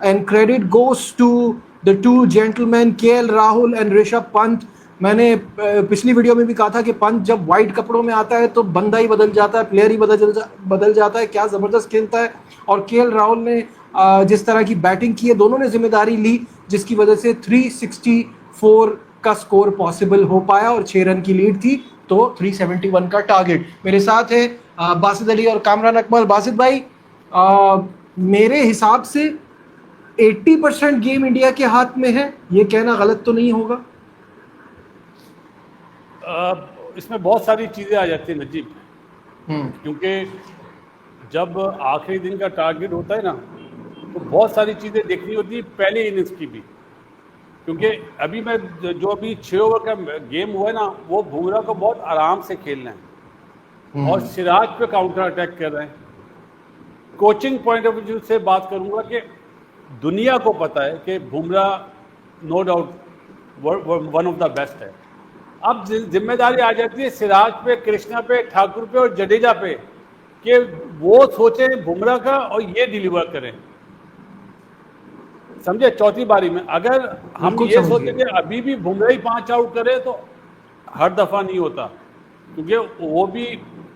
and credit goes to the two gentlemen KL Rahul and Rishabh Pant. मैंने पिछली video में भी कहा था कि पंत जब वाइट कपड़ों में आता है तो बंदा ही बदल जाता है, प्लेयर ही बदल जाता है, क्या ज़बरदस्त खेलता है। और केएल राहुल ने जिस तरह की बैटिंग की है, दोनों ने जिम्मेदारी ली, जिसकी वजह से 364 का स्कोर पॉसिबल हो पाया और 6 रन की लीड थी, तो 371 का टारगेट। मेरे साथ है बासित अली और कामरान अकमल। बासित भाई, मेरे हिसाब से 80% गेम इंडिया के हाथ में है, ये कहना गलत तो नहीं होगा? इसमें बहुत सारी चीज़ें आ जाती है नजीब, क्योंकि जब आखिरी दिन का टारगेट होता है ना, तो बहुत सारी चीज़ें देखनी होती है पहले इनिंग्स की भी, क्योंकि अभी मैं जो अभी 6 ओवर का गेम हुआ है ना, वो बुमराह को बहुत आराम से खेलना है और सिराज पे काउंटर अटैक कर रहे हैं। कोचिंग पॉइंट ऑफ व्यू से बात करूंगा कि दुनिया को पता है कि Bumrah no doubt one of the best है। अब जिम्मेदारी आ जाती है सिराज पे, कृष्णा पे, ठाकुर पे और जडेजा पे कि वो सोचें बुमराह का और ये डिलीवर करें, समझे। चौथी बारी में अगर हम ये सोचेंगे अभी भी बुमराह ही 5 आउट करे तो हर दफा नहीं होता, क्योंकि वो भी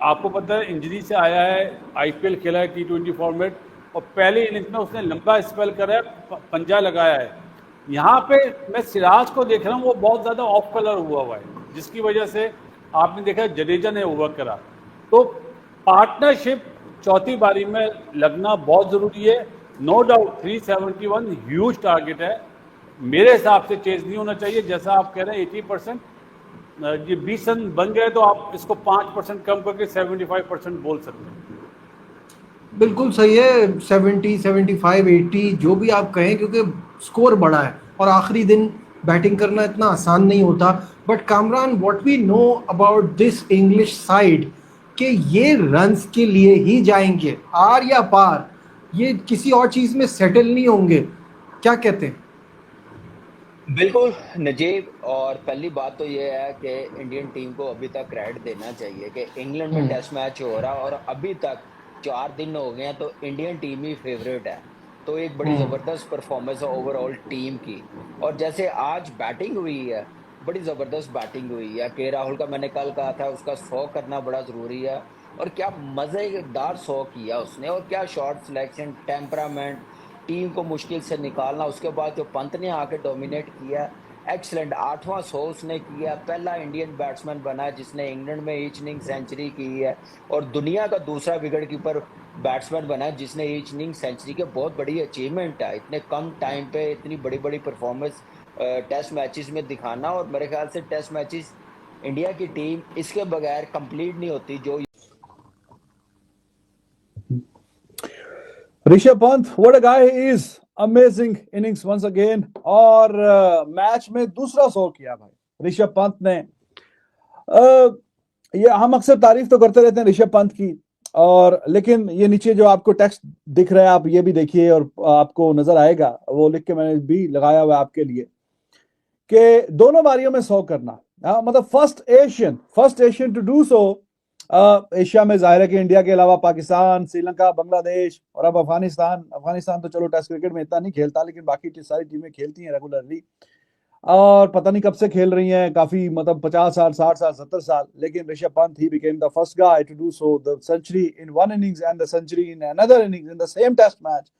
आपको पता है इंजरी से आया है, आईपीएल खेला है T20 फॉर्मेट, और पहले इनिंग्स में उसने लंबा स्पेल करा है, पंजा लगाया है। यहाँ पे मैं सिराज को देख रहा हूँ, वो बहुत ज़्यादा ऑफ कलर हुआ है, जिसकी वजह से आपने देखा जडेजा ने ओवर करा। तो पार्टनरशिप चौथी बारी में लगना बहुत ज़रूरी है। नो डाउट 371 ह्यूज टारगेट है, मेरे हिसाब से चेज नहीं होना चाहिए। जैसा आप कह रहे हैं 80%, ये 20 रन बन गए तो आप इसको 5% कम करके 75% बोल सकते हैं। बिल्कुल सही है, 70, 75, 80 जो भी आप कहें, क्योंकि स्कोर बड़ा है और आखिरी दिन बैटिंग करना इतना आसान नहीं होता। But Kamran, what we know about this English side कि ये रन्स के लिए ही जाएंगे, आर या पार, ये किसी और चीज में सेटल नहीं होंगे, क्या कहते हैं? बिल्कुल नजीब, और पहली बात तो ये है कि इंडियन टीम को अभी तक क्रेडिट देना चाहिए कि इंग्लैंड में टेस्ट मैच हो रहा और अभी तक 4 दिन हो गए हैं तो इंडियन टीम ही फेवरेट है। तो एक बड़ी जबरदस्त परफॉर्मेंस है ओवरऑल टीम की। और जैसे आज बैटिंग हुई है, बड़ी जबरदस्त बैटिंग हुई है। के राहुल का मैंने कल कहा था उसका 100 करना बड़ा जरूरी है, और क्या मजेदार 100 किया उसने, और क्या शॉट सिलेक्शन, टेम्परामेंट, टीम को मुश्किल से निकालना। उसके बाद जो पंत ने आके डोमिनेट किया, एक्सलेंट 8वां 100 उसने किया। पहला इंडियन बैट्समैन बना जिसने इंग्लैंड में ईच इनिंग सेंचुरी की है, और दुनिया का दूसरा विकेट कीपर बैट्समैन बना जिसने ईच इनिंग सेंचुरी के। बहुत बड़ी अचीवमेंट है इतने कम टाइम पे इतनी बड़ी बड़ी परफॉर्मेंस टेस्ट मैचेस में दिखाना। और मेरे ख्याल से टेस्ट मैचेस इंडिया की टीम इसके बगैर कंप्लीट नहीं होती। जो Rishabh Pant, what a guy he is, amazing innings once again, और मैच में दूसरा 100 किया भाई ऋषभ पंत ने। ये हम अक्सर तारीफ तो करते रहते हैं ऋषभ पंत की, और लेकिन ये नीचे जो आपको टेक्स्ट दिख रहा है आप ये भी देखिए, और आपको नजर आएगा, वो लिख के मैंने भी लगाया हुआ आपके लिए कि दोनों बारियों में 100 करना, मतलब first Asian to do so. Asia में जाहिर है कि इंडिया के अलावा पाकिस्तान, श्रीलंका, बांग्लादेश और अब अफगानिस्तान तो चलो टेस्ट क्रिकेट में इतना नहीं खेलता, लेकिन बाकी सारी टीमें खेलती हैं रेगुलरली, और पता नहीं कब से खेल रही हैं, काफी मतलब 50 साल, 60 साल, 70 साल। लेकिन Rishabh Pant he became the first guy to do so, the century in one innings and the century in another innings in the same test match.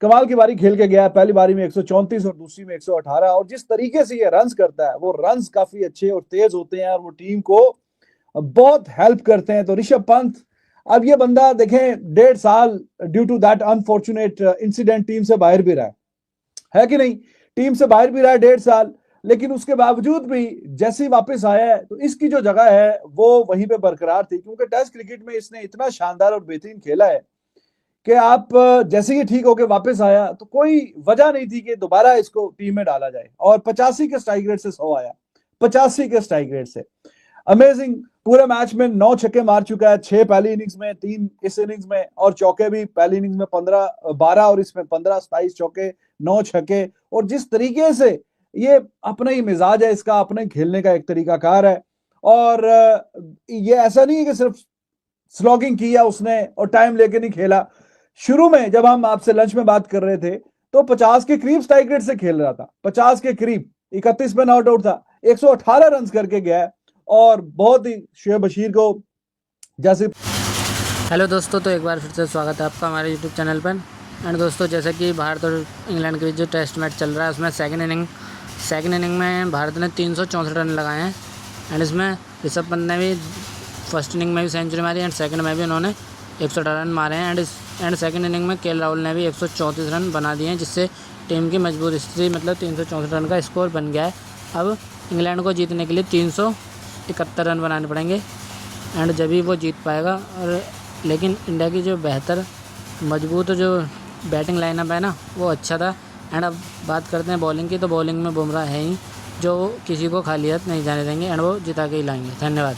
कमाल की बारी खेल के गया, पहली बारी में 134 और दूसरी में 118, और जिस तरीके से ये रन्स करता है वो रन्स काफी अच्छे और तेज होते हैं और वो टीम को बहुत हेल्प करते हैं। तो ऋषभ पंत, अब ये बंदा देखें 1.5 साल due to that unfortunate incident team से बाहर भी रहा है कि नहीं, टीम से बाहर भी रहा है 1.5 साल, लेकिन उसके बावजूद भी जैसे ही वापस आया है तो इसकी जो जगह है वो वहीं पे बरकरार थी, क्योंकि टेस्ट क्रिकेट में इसने इतना शानदार और बेहतरीन खेला है कि आप जैसे ही ठीक होके वापस आया तो कोई वजह नहीं थी कि दोबारा इसको टीम में डाला जाए, और 85 के स्ट्राइक रेट से 100 आया, 85 के स्ट्राइक रेट से। अमेजिंग, पूरे मैच में 9 छक्के मार चुका है, 6 पहली इनिंग्स में, 3 इस इनिंग्स में, और चौके भी पहली इनिंग्स में 12 और इसमें 15, 27 चौके, 9 छक्के। और जिस तरीके से ये अपना ही मिजाज है इसका, अपने खेलने का एक तरीकाकार है, और ये ऐसा नहीं है कि सिर्फ स्लॉगिंग किया उसने और टाइम लेके नहीं खेला। शुरू में जब हम आपसे लंच में बात कर रहे थे तो 50 के करीब स्ट्राइक रेट से खेल रहा था, 50 के करीब, 31 पे नॉट आउट था, 118 रन करके गया है। और बहुत ही शुएब बशीर को जैसे। हेलो दोस्तों, तो एक बार फिर से स्वागत है आपका हमारे यूट्यूब चैनल पर। एंड दोस्तों, जैसे कि भारत और इंग्लैंड के बीच जो टेस्ट मैच चल रहा है उसमें सेकंड इनिंग में भारत ने 364 रन लगाए हैं। एंड इसमें ऋषभ पंत ने भी फर्स्ट इनिंग में भी सेंचुरी मारी एंड सेकंड में भी उन्होंने 118 रन मारे हैं। एंड सेकंड इनिंग में केएल राहुल ने भी 134 रन बना दिए हैं, जिससे टीम की मजबूत स्थिति मतलब 364 रन का स्कोर बन गया है। अब इंग्लैंड को जीतने के लिए 371 रन बनाने पड़ेंगे एंड जब ही वो जीत पाएगा। और लेकिन इंडिया की जो बेहतर मजबूत जो बैटिंग लाइनअप है ना, वो अच्छा था। एंड अब बात करते हैं बॉलिंग की, तो बॉलिंग में बुमराह है ही जो किसी को खाली हाथ नहीं जाने देंगे एंड वो जिता के ही लाएंगे। धन्यवाद।